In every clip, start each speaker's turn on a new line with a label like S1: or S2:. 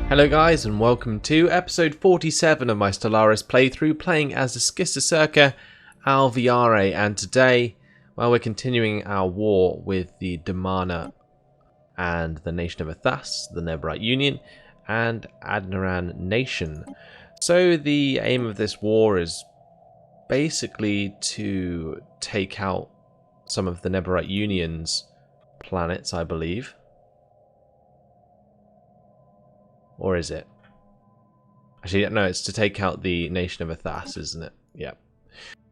S1: Hello guys and welcome to episode 47 of my Stellaris playthrough, playing as the Schistocerca Alveare, and today, well, we're continuing our war with the Damana and the Nation of Athas, the Nebrite Union, and Adnaran Nation. So the aim of this war is basically to take out some of the Nebrite Union's planets, I believe. Or is it? Actually, no, it's to take out the Nation of Athas, isn't it? Yeah.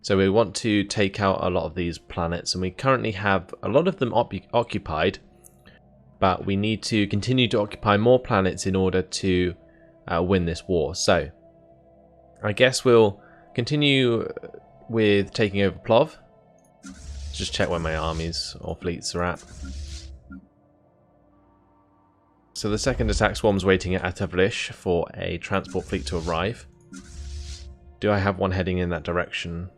S1: So we want to take out a lot of these planets, and we currently have a lot of them occupied, but we need to continue to occupy more planets in order to win this war. So I guess we'll continue with taking over Plov. Just check where my armies or fleets are at. So the second attack swarm's waiting at Atavlish for a transport fleet to arrive. Do I have one heading in that direction?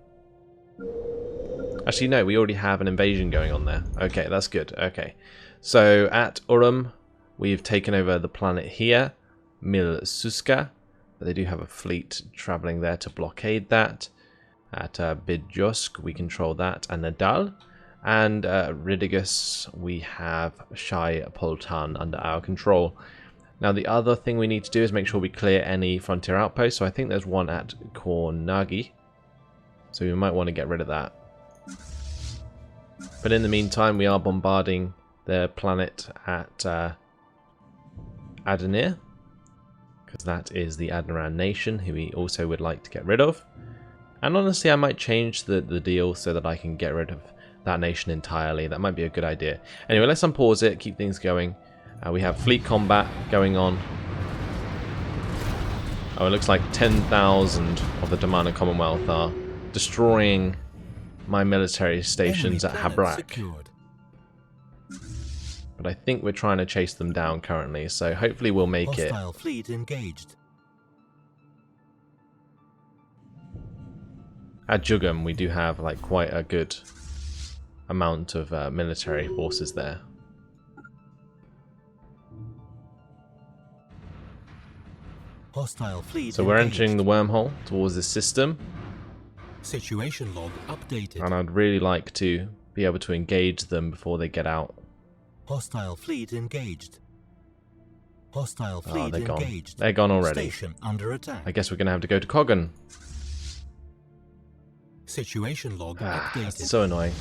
S1: Actually, no, we already have an invasion going on there. Okay, that's good. Okay. So at Urum, we've taken over the planet here, Mil Suska. But they do have a fleet traveling there to blockade that. At Bidjosk, we control that, and Nadal. And Ridigus, we have Shai Poltan under our control. Now the other thing we need to do is make sure we clear any frontier outposts. So I think there's one at Kornagi. So we might want to get rid of that. But in the meantime, we are bombarding the planet at Adenir, because that is the Adnaran nation, who we also would like to get rid of. And honestly, I might change the deal so that I can get rid of that nation entirely. That might be a good idea. Anyway, let's unpause it, keep things going. We have fleet combat going on. Oh, it looks like 10,000 of the Damana Commonwealth are destroying my military stations at Habrak. But I think we're trying to chase them down currently, so hopefully we'll make it.
S2: Hostile fleet engaged.
S1: At Jugum, we do have like quite a good amount of military forces there.
S2: Hostile fleet
S1: so we're entering the wormhole towards this system.
S2: Situation log updated.
S1: And I'd really like to be able to engage them before they get out.
S2: Hostile fleet engaged. Hostile fleet
S1: they're
S2: engaged.
S1: Gone. They're gone already.
S2: Station under attack.
S1: I guess we're going to have to go to Kogan.
S2: Situation log updated.
S1: That's so annoying.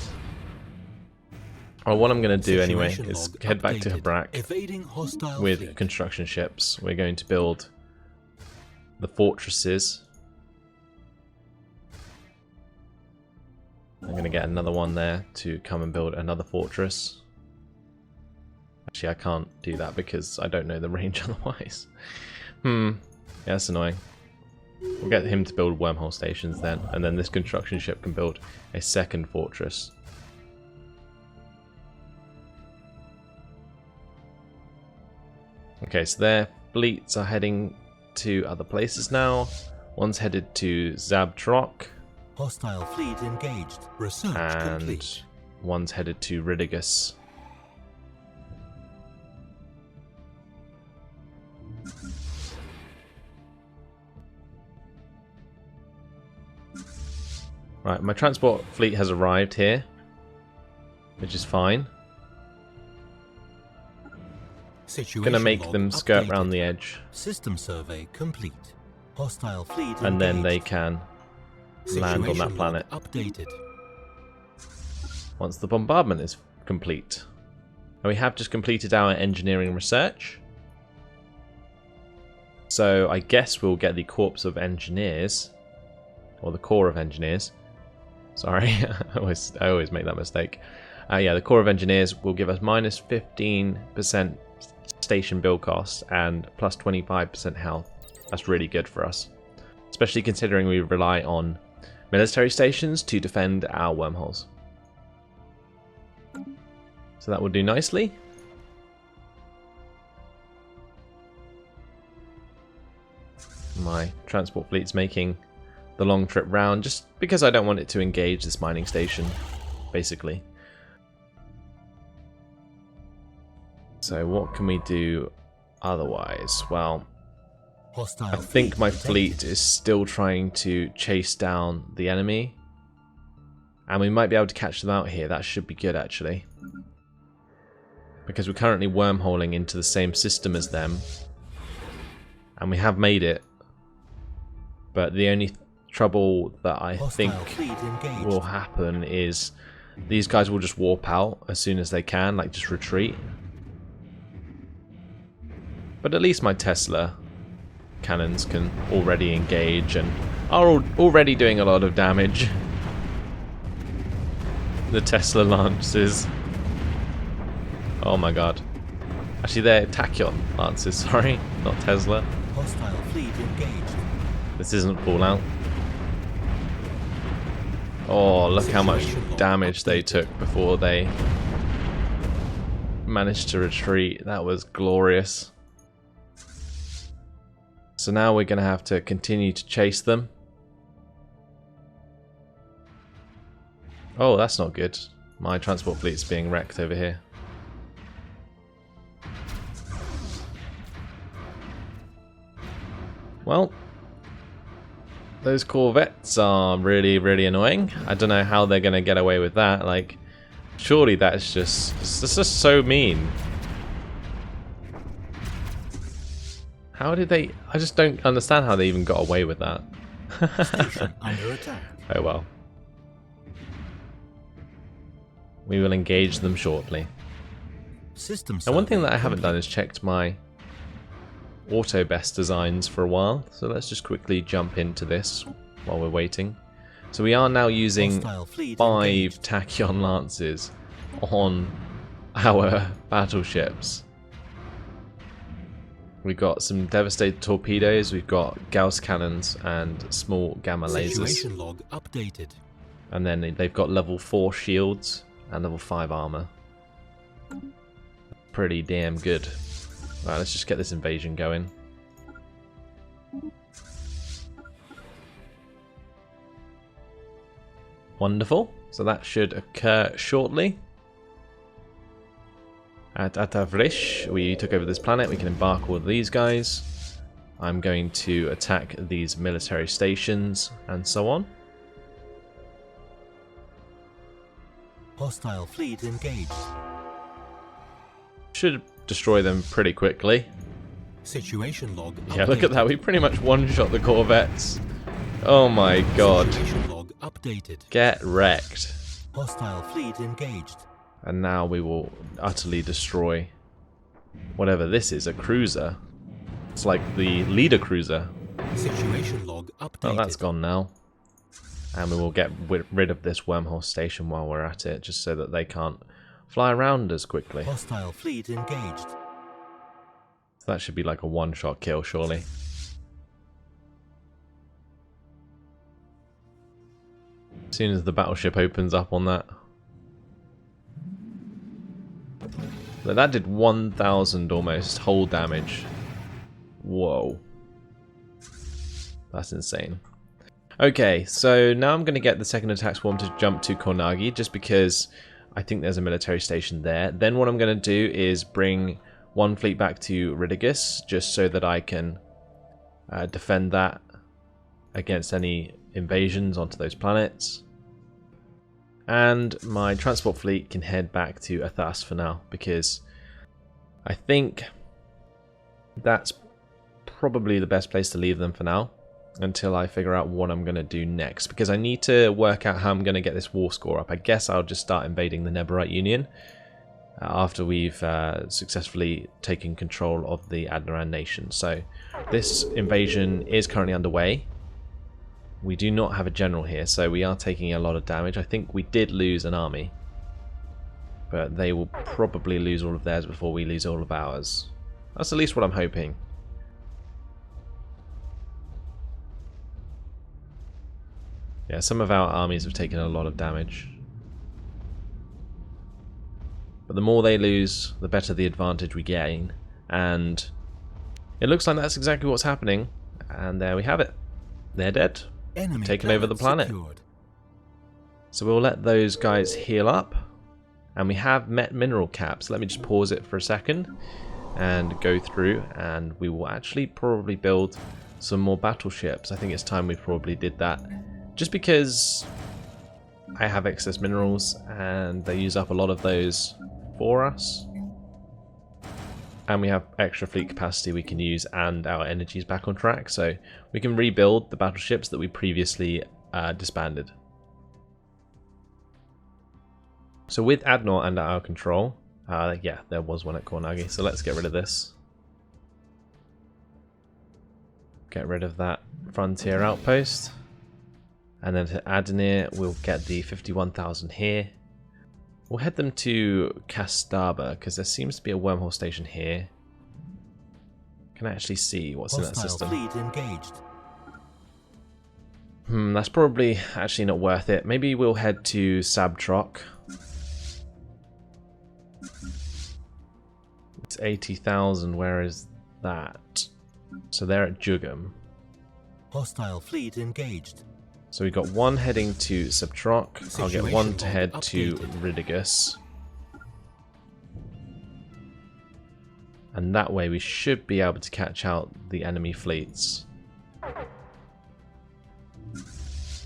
S1: Well, what I'm going to do anyway is head back to Habrak with
S2: fleet.
S1: construction ships. We're going to build the fortresses. I'm going to get another one there to come and build another fortress. Actually, I can't do that because I don't know the range otherwise. Yeah, that's annoying. We'll get him to build wormhole stations then, and then this construction ship can build a second fortress. Okay, so their fleets are heading to other places now. One's headed to Zabtrok.
S2: Hostile fleet engaged. Research
S1: and
S2: complete.
S1: One's headed to Ridigus. Right, my transport fleet has arrived here, which is fine. Gonna make them skirt round the edge.
S2: System survey complete. Hostile fleet
S1: and then they
S2: engaged.
S1: can land on that planet
S2: Updated.
S1: once the bombardment is complete. And we have just completed our engineering research. So I guess we'll get the Corps of Engineers, or the Corps of Engineers. Sorry, I always make that mistake. Yeah, the Corps of Engineers will give us minus 15% station build cost and plus 25% health. That's really good for us, especially considering we rely on military stations to defend our wormholes. So that will do nicely. My transport fleet's making the long trip round just because I don't want it to engage this mining station, basically. So what can we do otherwise? Well,
S2: Hostile
S1: I think my
S2: detected.
S1: fleet is still trying to chase down the enemy. And we might be able to catch them out here. That should be good, actually. Because we're currently wormholing into the same system as them. And we have made it. But the only trouble that I think will happen is these guys will just warp out as soon as they can, like just retreat. But at least my Tesla cannons can already engage and are already doing a lot of damage. The Tesla lances. Oh my god. Actually, they're Tachyon lances, sorry, not Tesla.
S2: Hostile fleet engaged.
S1: This isn't Fallout. Oh, look how much damage they took before they managed to retreat. That was glorious. So now we're going to have to continue to chase them. Oh, that's not good. My transport fleet's being wrecked over here. Well, those corvettes are really, really annoying. I don't know how they're going to get away with that. Like, surely that's just so mean. How did they... I just don't understand how they even got away with that.
S2: Station under attack.
S1: Oh well. We will engage them shortly.
S2: System
S1: And one thing
S2: survey
S1: that I haven't
S2: complete.
S1: done is checked my auto best designs for a while. So let's just quickly jump into this while we're waiting. So we are now using
S2: Hostile fleet
S1: 5
S2: engaged.
S1: Tachyon lances on our battleships. We've got some devastated torpedoes, we've got Gauss cannons and small gamma lasers.
S2: Situation log updated.
S1: And then they've got level 4 shields and level 5 armor. Pretty damn good. Right, let's just get this invasion going. Wonderful. So that should occur shortly. At Atavrish, we took over this planet. We can embark all of these guys. I'm going to attack these military stations and so on.
S2: Hostile fleet engaged.
S1: Should destroy them pretty quickly.
S2: Situation log updated.
S1: Yeah, look at that. We pretty much one-shot the corvettes. Oh my god.
S2: Situation log updated.
S1: Get wrecked.
S2: Hostile fleet engaged.
S1: And now we will utterly destroy whatever this is, a cruiser. It's like the leader cruiser.
S2: Situation log updated.
S1: Oh, that's gone now. And we will get rid of this wormhole station while we're at it, just so that they can't fly around as quickly.
S2: Hostile fleet engaged.
S1: So that should be like a one-shot kill, surely. As soon as the battleship opens up on that. But that did 1,000 almost hull damage. Whoa. That's insane. Okay, so now I'm going to get the second attack swarm to jump to Kornagi, just because I think there's a military station there. Then what I'm going to do is bring one fleet back to Ridigus, just so that I can defend that against any invasions onto those planets. And my transport fleet can head back to Athas for now, because I think that's probably the best place to leave them for now, until I figure out what I'm going to do next, because I need to work out how I'm going to get this war score up. I guess I'll just start invading the Neborite Union after we've successfully taken control of the Adnaran nation. So this invasion is currently underway. We do not have a general here, so we are taking a lot of damage. I think we did lose an army, but they will probably lose all of theirs before we lose all of ours. That's at least what I'm hoping. Yeah, some of our armies have taken a lot of damage. But the more they lose, the better the advantage we gain. And it looks like that's exactly what's happening. And there we have it. They're dead.
S2: Enemy
S1: Taken over the planet.
S2: secured.
S1: So we'll let those guys heal up. And we have met mineral caps. Let me just pause it for a second. and go through, and we will actually probably build some more battleships. I think it's time we probably did that, just because I have excess minerals and they use up a lot of those for us. And we have extra fleet capacity we can use, and our energy is back on track, so we can rebuild the battleships that we previously disbanded. So with Adnor under our control, yeah, there was one at Kornagi, so let's get rid of this. Get rid of that frontier outpost. And then to Adenir, we'll get the 51,000 here. We'll head them to Kastaba, because there seems to be a wormhole station here. Can I actually see what's in that system?
S2: Fleet engaged.
S1: That's probably actually not worth it. Maybe we'll head to Sabtrok. It's 80,000, where is that? So they're at Jugum.
S2: Hostile fleet engaged.
S1: So we've got one heading to Sabtrok. I'll get one to head to Ridigus. And that way we should be able to catch out the enemy fleets.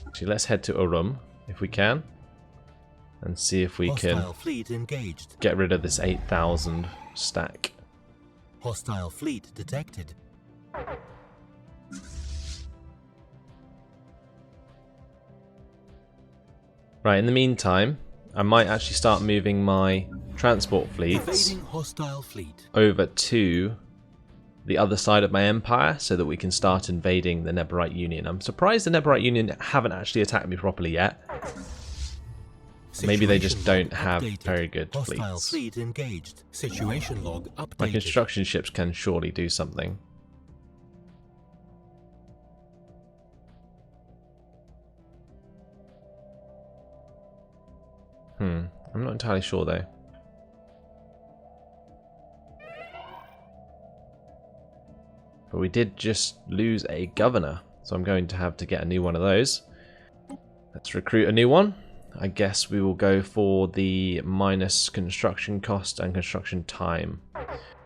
S1: Actually, let's head to Urum if we can. And see if we can get rid of this 8,000 stack.
S2: Hostile fleet detected.
S1: Right, in the meantime, I might actually start moving my transport fleets over to the other side of my empire so that we can start invading the Neborite Union. I'm surprised the Neborite Union haven't actually attacked me properly yet. Maybe they just don't have very good fleets.
S2: Fleet engaged. Situation log updated.
S1: My construction ships can surely do something. I'm not entirely sure though. But we did just lose a governor, so I'm going to have to get a new one of those. Let's recruit a new one. I guess we will go for the minus construction cost and construction time.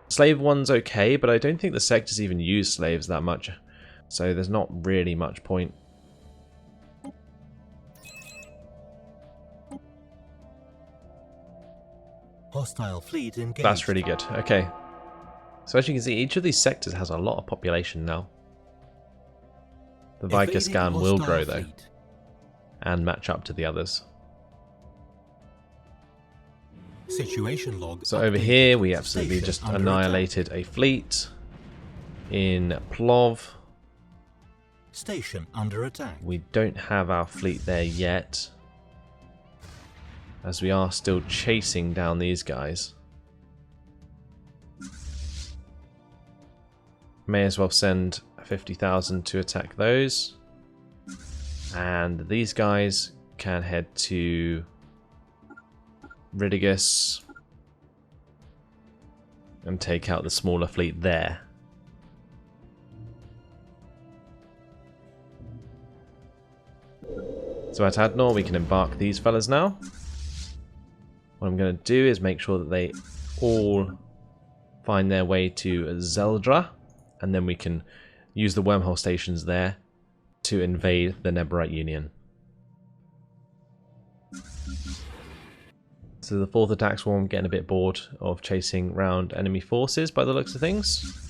S1: Slave one's okay, but I don't think the sectors even use slaves that much, so there's not really much point.
S2: Hostile fleet engaged.
S1: That's really good. Okay. So as you can see, each of these sectors has a lot of population now. The Vikasgan will grow though, and match up to the others.
S2: Situation log.
S1: So over here we absolutely just annihilated a fleet in Plov.
S2: Station under attack.
S1: We don't have our fleet there yet, as we are still chasing down these guys. May as well send 50,000 to attack those. And these guys can head to Ridigus and take out the smaller fleet there. So at Adnor we can embark these fellas now. What I'm going to do is make sure that they all find their way to Zeldra, and then we can use the wormhole stations there to invade the Neborite Union. So the 4th attack swarm getting a bit bored of chasing round enemy forces by the looks of things.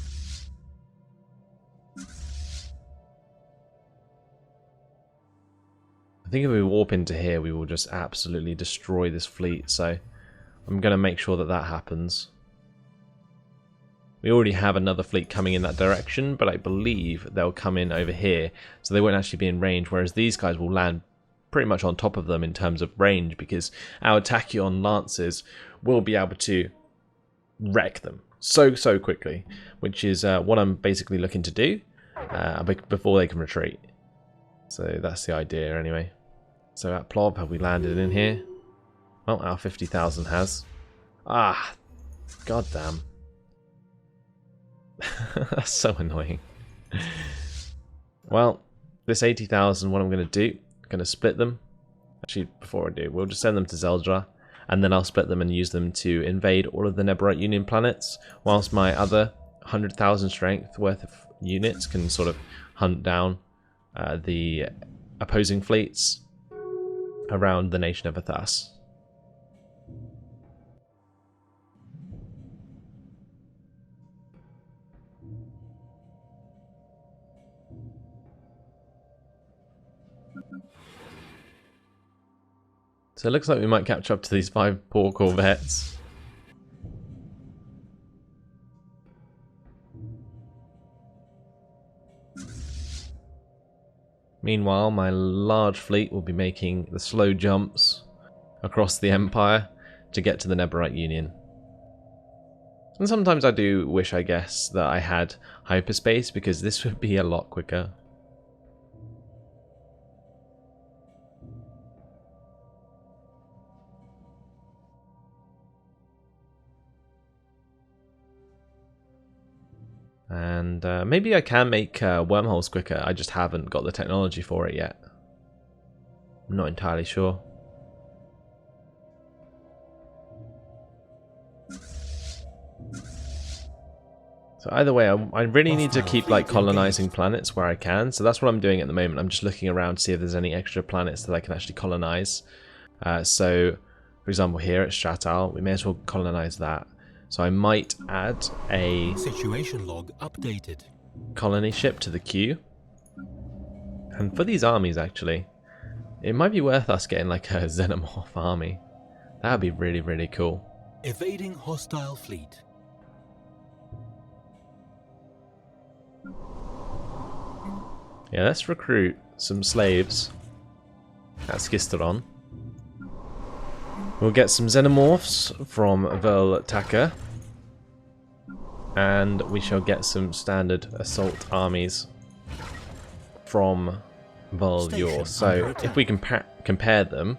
S1: I think if we warp into here we will just absolutely destroy this fleet, so I'm going to make sure that that happens. We already have another fleet coming in that direction, but I believe they'll come in over here, so they won't actually be in range, whereas these guys will land pretty much on top of them in terms of range, because our Tachyon Lancers will be able to wreck them so quickly, which is what I'm basically looking to do before they can retreat. So that's the idea anyway. So at Plov, have we landed in here? Well, our 50,000 has. Ah, goddamn. That's so annoying. Well, this 80,000, what I'm going to do, I'm going to split them. Actually, before I do, we'll just send them to Zeldra. and then I'll split them and use them to invade all of the Neborite Union planets, whilst my other 100,000 strength worth of units can sort of hunt down the opposing fleets around the nation of Athas. So it looks like we might catch up to these 5 poor corvettes. Meanwhile, my large fleet will be making the slow jumps across the Empire to get to the Neborite Union. And sometimes I do wish, I guess, that I had hyperspace, because this would be a lot quicker. And maybe I can make wormholes quicker, I just haven't got the technology for it yet. I'm not entirely sure. So either way, I really need to keep like colonizing planets where I can, so that's what I'm doing at the moment. I'm just looking around to see if there's any extra planets that I can actually colonize. So, for example, here at Stratal, we may as well colonize that. So I might add a
S2: Situation log updated.
S1: Colony ship to the queue. And for these armies, actually, it might be worth us getting like a xenomorph army. That would be really, really cool.
S2: Evading hostile fleet.
S1: Yeah, let's recruit some slaves at Schistocerca. We'll get some xenomorphs from Veltaka, and we shall get some standard assault armies from Volyor. So if we compare them,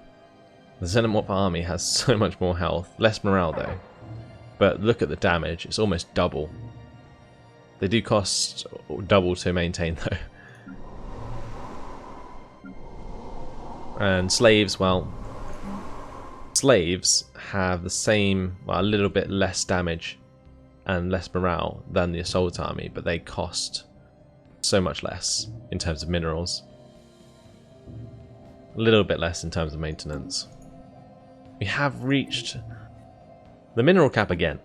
S1: the xenomorph army has so much more health, less morale though. But look at the damage, it's almost double. They do cost double to maintain though. And slaves, well, slaves have the same, well, a little bit less damage and less morale than the assault army, but they cost so much less in terms of minerals. A little bit less in terms of maintenance. We have reached the mineral cap again.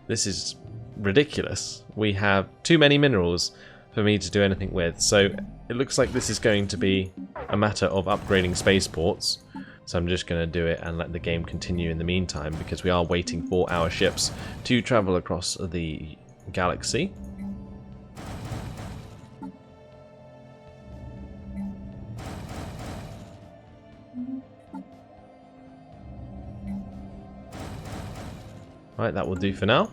S1: This is ridiculous. We have too many minerals for me to do anything with, so it looks like this is going to be a matter of upgrading spaceports. So I'm just going to do it and let the game continue in the meantime, because we are waiting for our ships to travel across the galaxy. Right, that will do for now.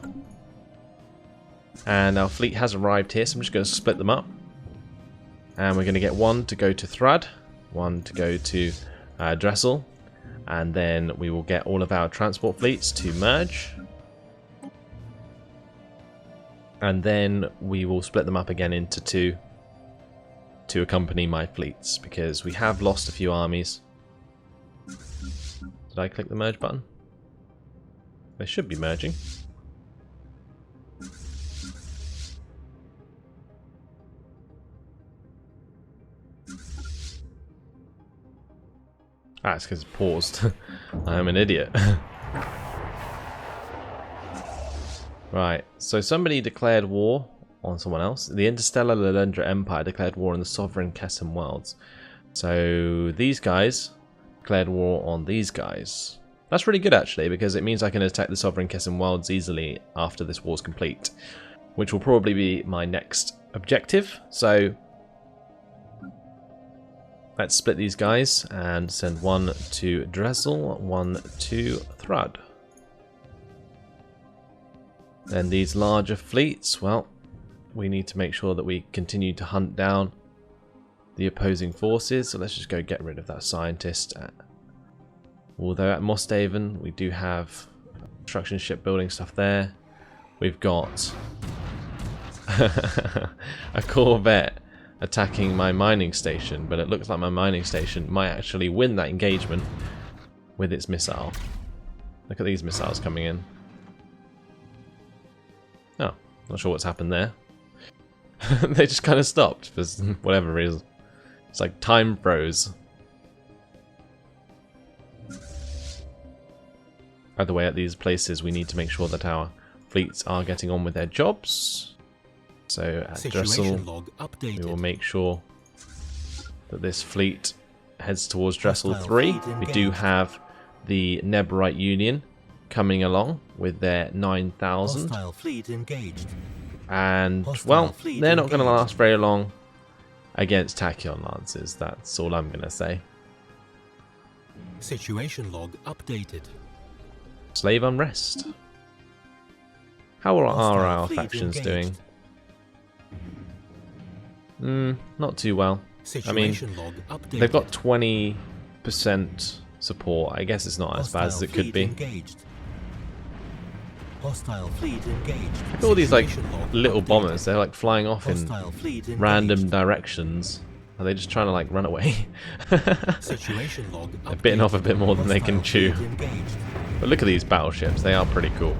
S1: And our fleet has arrived here, so I'm just going to split them up. And we're going to get one to go to Thrud, one to go to Dressel, and then we will get all of our transport fleets to merge. And then we will split them up again into two to accompany my fleets, because we have lost a few armies. Did I click the merge button? They should be merging. Ah, it's because it paused. I'm an idiot. Right, so somebody declared war on someone else. The Interstellar Lelendra Empire declared war on the Sovereign Kesem Worlds. So these guys declared war on these guys. That's really good actually, because it means I can attack the Sovereign Kesem Worlds easily after this war's complete, which will probably be my next objective. So let's split these guys and send one to Dressel, one to Thrud. Then these larger fleets, well, we need to make sure that we continue to hunt down the opposing forces. So let's just go get rid of that scientist. Although at Mosthaven we do have construction shipbuilding stuff there. We've got a corvette attacking my mining station, but it looks like my mining station might actually win that engagement with its missile. Look at these missiles coming in. Oh, not sure what's happened there. They just kind of stopped for whatever reason. It's like time froze. By the way, at these places we need to make sure that our fleets are getting on with their jobs. So at Dressel, we will make sure that this fleet heads towards Dressel 3. We do have the Neborite Union coming along with their 9,000. And, well, they're not going to last very long against Tachyon Lances. That's all I'm going to say.
S2: Situation log updated.
S1: Slave unrest. How are our factions doing? Not too well. I mean, they've got 20% support. I guess it's not as bad as it could be.
S2: Hostile fleet engaged.
S1: Look at all these like little bombers. They're like flying off in random directions. Are they just trying to like run away? They're biting off a bit more than they can chew. But look at these battleships. They are pretty cool.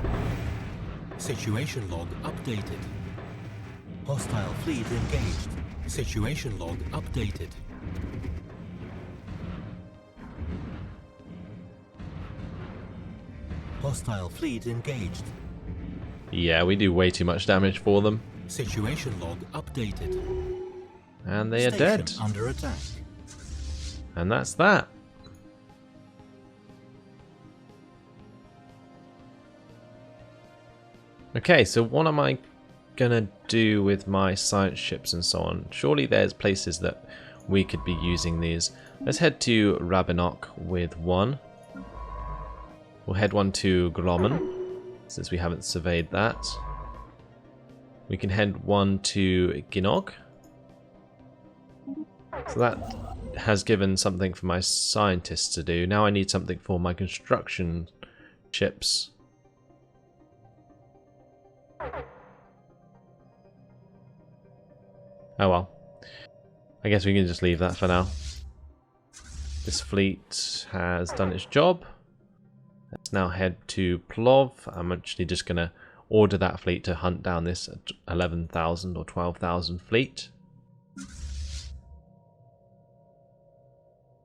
S2: Situation log updated. Hostile fleet engaged. Situation log updated. Hostile fleet engaged.
S1: Yeah, we do way too much damage for them.
S2: Situation log updated.
S1: And they are dead.
S2: Under attack.
S1: And that's that. Okay, so what am I gonna do with my science ships and so on? Surely there's places that we could be using these. Let's head to Rabinok with one. We'll head one to Grommen, since we haven't surveyed that. We can head one to Ginog. So that has given something for my scientists to do. Now I need something for my construction ships. Oh well. I guess we can just leave that for now. This fleet has done its job. Let's now head to Plov. I'm actually just going to order that fleet to hunt down this 11,000 or 12,000 fleet.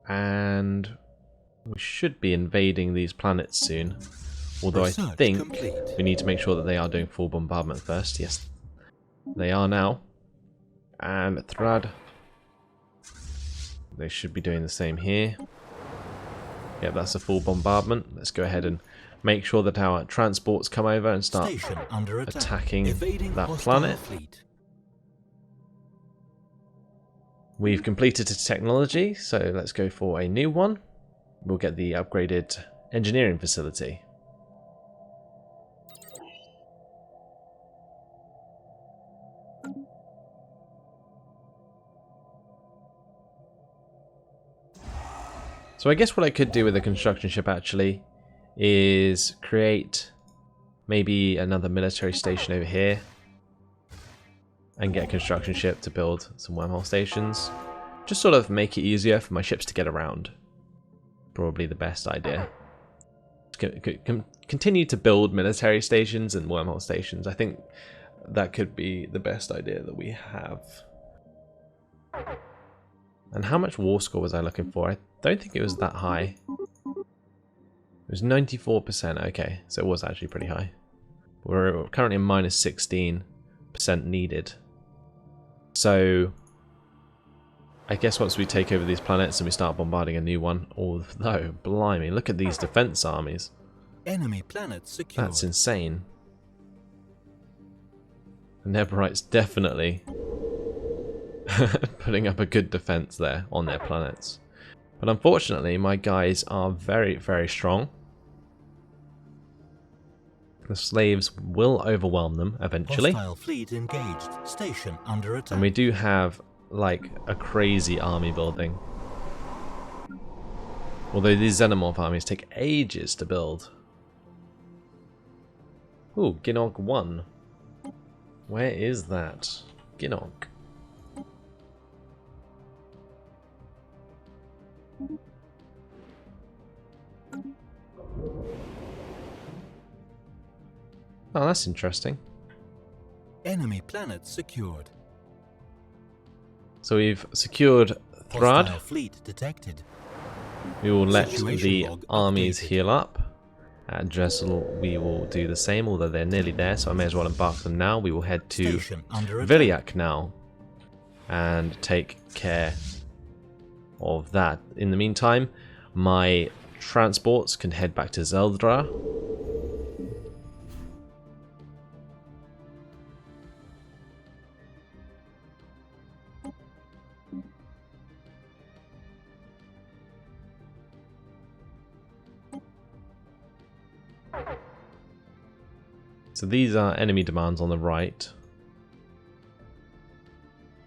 S1: And we should be invading these planets soon. Although I think we need to make sure that they are doing full bombardment first. Yes, they are now. And Thrad. They should be doing the same here. Yeah, that's a full bombardment. Let's go ahead and make sure that our transports come over and start attacking that planet. We've completed its technology, so let's go for a new one. We'll get the upgraded engineering facility. So I guess what I could do with a construction ship actually is create maybe another military station over here and get a construction ship to build some wormhole stations. Just sort of make it easier for my ships to get around. Probably the best idea. Continue to build military stations and wormhole stations. I think that could be the best idea that we have. And how much war score was I looking for? I don't think it was that high. It was 94%. Okay, so it was actually pretty high. We're currently minus 16% needed. So I guess once we take over these planets and we start bombarding a new one, although, blimey, look at these defense armies.
S2: Enemy planet secured.
S1: That's insane. The Neborites definitely putting up a good defense there on their planets. But unfortunately, my guys are very, very strong. The slaves will overwhelm them eventually.
S2: Hostile fleet engaged. Station under attack.
S1: And we do have like a crazy army building. Although these xenomorph armies take ages to build. Ooh, Ginog 1. Where is that? Ginog. Oh, that's interesting.
S2: Enemy planet secured.
S1: So we've secured Thrud.
S2: Hostile fleet detected.
S1: We will let
S2: Situation
S1: the
S2: log
S1: armies
S2: updated.
S1: heal up. At Dressel, we will do the same, although they're nearly there, so I may as well embark them now. We will head to
S2: Station under attack.
S1: Viliac now and take care of that. In the meantime, my transports can head back to Zeldra. So these are enemy demands on the right.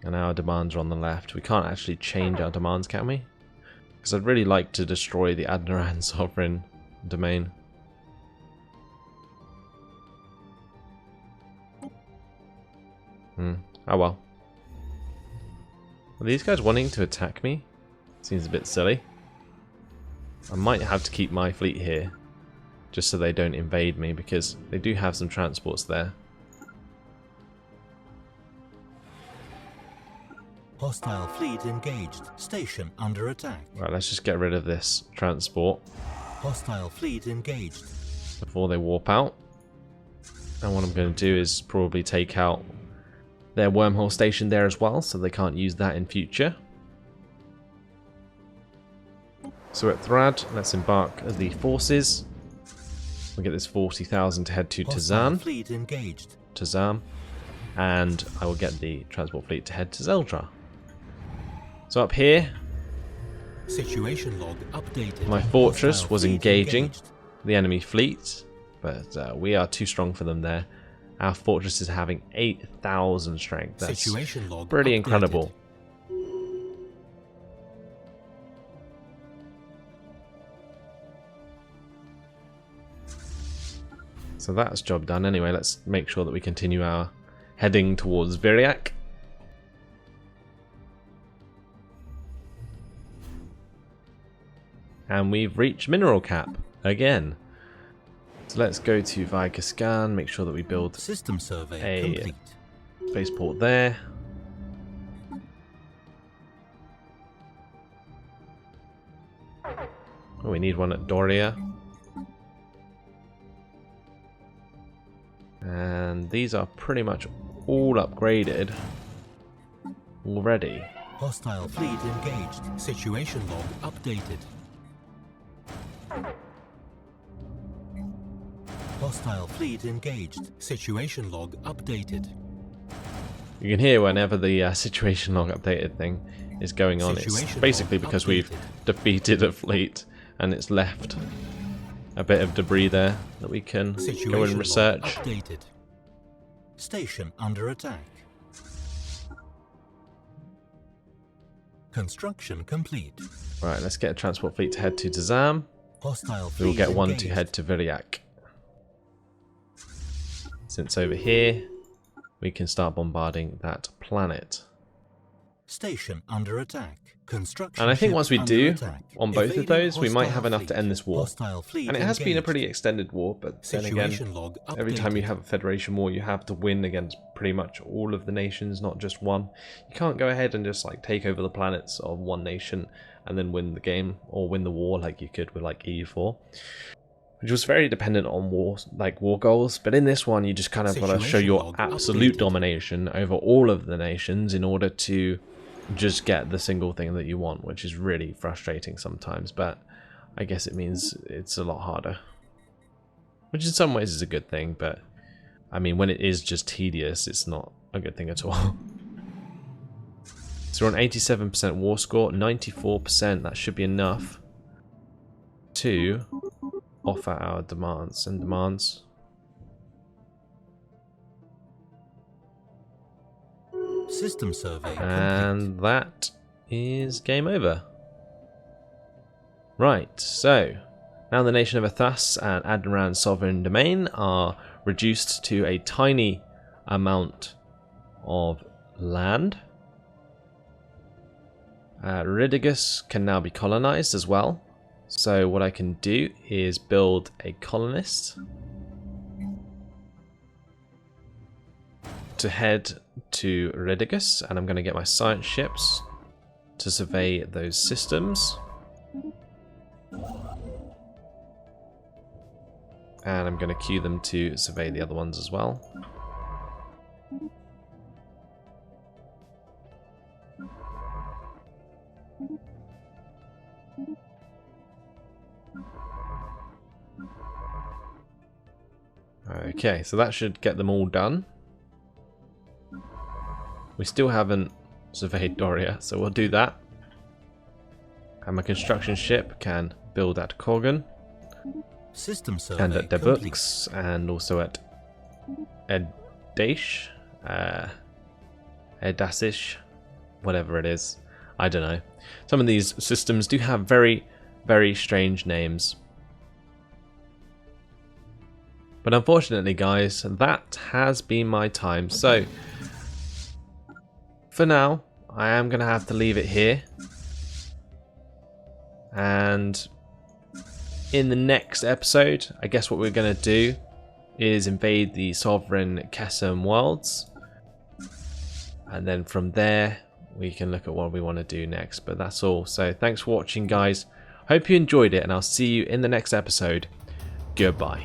S1: And our demands are on the left. We can't actually change our demands, can we? Because I'd really like to destroy the Adnaran sovereign domain. Oh well. Are these guys wanting to attack me? Seems a bit silly. I might have to keep my fleet here, just so they don't invade me, because they do have some transports there.
S2: Hostile fleet engaged. Station under attack.
S1: Right, let's just get rid of this transport
S2: Hostile fleet engaged.
S1: before they warp out. And what I'm going to do is probably take out their wormhole station there as well, so they can't use that in future. So at Thrad, let's embark the forces. We'll get this 40,000 to head to
S2: Hostile
S1: Tazam.
S2: fleet engaged.
S1: Tazam. And I will get the transport fleet to head to Zeldra. So up here,
S2: Situation log updated.
S1: my fortress
S2: Hostile
S1: was
S2: fleet
S1: engaging
S2: engaged.
S1: the enemy fleet, but we are too strong for them there. Our fortress is having 8,000 strength. That's
S2: Situation log
S1: pretty
S2: updated.
S1: incredible. So that's job done. Anyway, let's make sure that we continue our heading towards Viriac. And we've reached mineral cap again. So let's go to Vaikascan, make sure that we build
S2: System survey
S1: a
S2: complete.
S1: spaceport there. Oh, we need one at Doria. And these are pretty much all upgraded already.
S2: Hostile fleet engaged. Situation log updated. Hostile fleet engaged. Situation log updated.
S1: You can hear whenever the situation log updated thing is going on. It's
S2: Situation
S1: basically
S2: log
S1: because we've
S2: updated.
S1: defeated a fleet and it's left a bit of debris there that we can
S2: Situation
S1: go and
S2: log
S1: research.
S2: updated. Station under attack. Construction complete.
S1: Right, let's get a transport fleet to head to Tazam.
S2: Hostile fleet
S1: We will get one to
S2: engaged.
S1: head to Viriac. Since over here, we can start bombarding that planet.
S2: Station under attack. Construction
S1: And I think
S2: ship
S1: once we
S2: under
S1: do,
S2: attack.
S1: on both of
S2: Evading
S1: those, we might
S2: hostile
S1: have enough to
S2: fleet.
S1: end this war.
S2: Hostile fleet
S1: And it has been a
S2: engaged.
S1: pretty extended war, but then again,
S2: Situation log
S1: every time you
S2: updated.
S1: have a Federation war, you have to win against pretty much all of the nations, not just one. You can't go ahead and just like take over the planets of one nation and then win the game or win the war like you could with like EU4, which was very dependent on war goals. But in this one, you just kind of got to show
S2: Situation
S1: your
S2: log
S1: absolute
S2: updated.
S1: domination over all of the nations in order to just get the single thing that you want, which is really frustrating sometimes. But I guess it means it's a lot harder, which in some ways is a good thing, but I mean, when it is just tedious, it's not a good thing at all. So we're on 87% war score, 94%, that should be enough to offer our demands. And demands.
S2: System survey complete.
S1: And that is game over. Right, so now the nation of Athas and Adnaran's sovereign domain are reduced to a tiny amount of land. Ridigus can now be colonized as well. So what I can do is build a colonist to head to Redigus, and I'm going to get my science ships to survey those systems. And I'm going to queue them to survey the other ones as well. Okay, so that should get them all done. We still haven't surveyed Doria, so we'll do that. And my construction ship can build at Korgan.
S2: System survey
S1: And at
S2: complete.
S1: Debux, and also at Edash, Edasish, whatever it is. I don't know. Some of these systems do have very, very strange names. But unfortunately, guys, that has been my time. So, for now, I am going to have to leave it here. And in the next episode, I guess what we're going to do is invade the sovereign Kesem worlds. And then from there, we can look at what we want to do next. But that's all. So thanks for watching, guys. Hope you enjoyed it, and I'll see you in the next episode. Goodbye.